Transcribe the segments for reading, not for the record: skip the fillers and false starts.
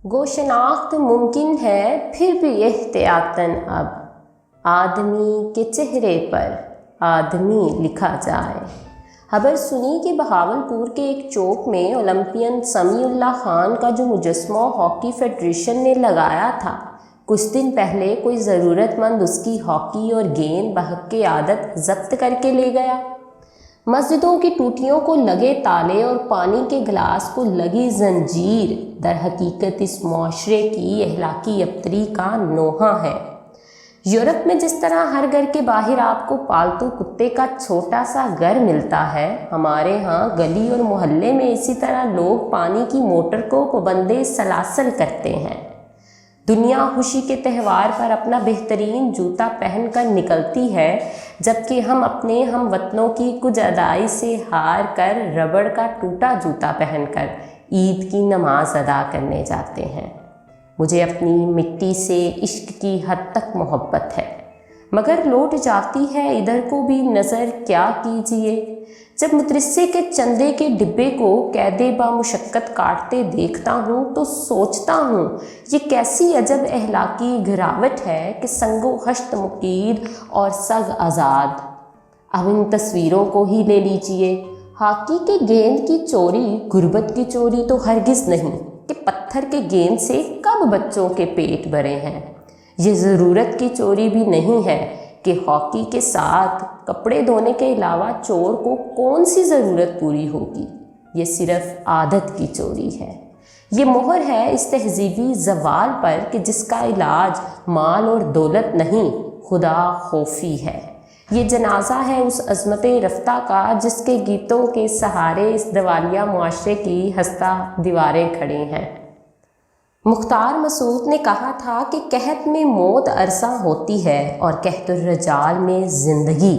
गो शनाख्त मुमकिन है फिर भी एहतियातन अब, आदमी के चेहरे पर आदमी लिखा जाए। खबर सुनी कि बहावलपुर के एक चौक में ओलंपियन समीउल्लाह खान का जो मुजस्मा हॉकी फेडरेशन ने लगाया था, कुछ दिन पहले कोई ज़रूरतमंद उसकी हॉकी और गेंद बहक की आदत जब्त करके ले गया। मस्जिदों की टूटियों को लगे ताले और पानी के गिलास को लगी जंजीर दर हकीकत इस मुआशरे की अहलाकी अबतरी का नोहा है। यूरोप में जिस तरह हर घर के बाहर आपको पालतू कुत्ते का छोटा सा घर मिलता है, हमारे यहाँ गली और मोहल्ले में इसी तरह लोग पानी की मोटर को पाबंदे सलासल करते हैं। दुनिया खुशी के त्यौहार पर अपना बेहतरीन जूता पहन कर निकलती है, जबकि हम अपने हम वतनों की कुछ अदाई से हार कर रबड़ का टूटा जूता पहनकर ईद की नमाज अदा करने जाते हैं। मुझे अपनी मिट्टी से इश्क की हद तक मोहब्बत है, मगर लौट जाती है इधर को भी नज़र क्या कीजिए। जब मदरसे के चंदे के डिब्बे को कैदे बामुशक्कत काटते देखता हूँ तो सोचता हूँ ये कैसी अजब अहलाकी गिरावट है कि संगो हश्त मुकीद और सग आज़ाद। अब इन तस्वीरों को ही ले लीजिए। हॉकी के गेंद की चोरी गुर्बत की चोरी तो हरगिज़ नहीं कि पत्थर के गेंद से कब बच्चों के पेट भरे हैं। ये ज़रूरत की चोरी भी नहीं है कि हॉकी के साथ कपड़े धोने के अलावा चोर को कौन सी ज़रूरत पूरी होगी। ये सिर्फ आदत की चोरी है। ये मोहर है इस तहजीबी ज़वाल पर कि जिसका इलाज माल और दौलत नहीं, खुदा खौफी है। ये जनाजा है उस अज़मत रफ्ता का जिसके गीतों के सहारे इस दवालिया मुआशरे की हस्ता दीवारें खड़ी हैं। मुख्तार मसूद ने कहा था कि कहत में मौत अरसा होती है और कहतुर्रजाल में ज़िंदगी।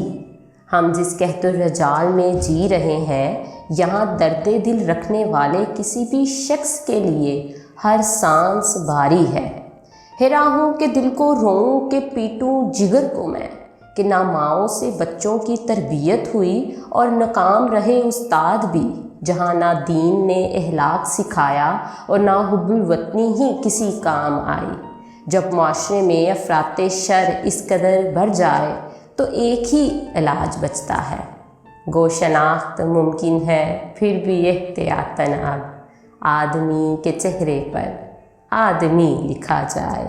हम जिस कहतुर्रजाल में जी रहे हैं, यहाँ दर्द दिल रखने वाले किसी भी शख्स के लिए हर सांस भारी है राहूं के दिल को रोऊं के पीटूं जिगर को मैं, कि ना माओं से बच्चों की तरबियत हुई और नाकाम रहे उस्ताद भी, जहाँ ना दीन ने अहलाक सिखाया और ना हुब्बुल वतनी ही किसी काम आई। जब माशरे में अफराते शर इस कदर बढ़ जाए तो एक ही इलाज बचता है, गो शनाख्त मुमकिन है फिर भी एहतियातन अब, आदमी के चेहरे पर आदमी लिखा जाए।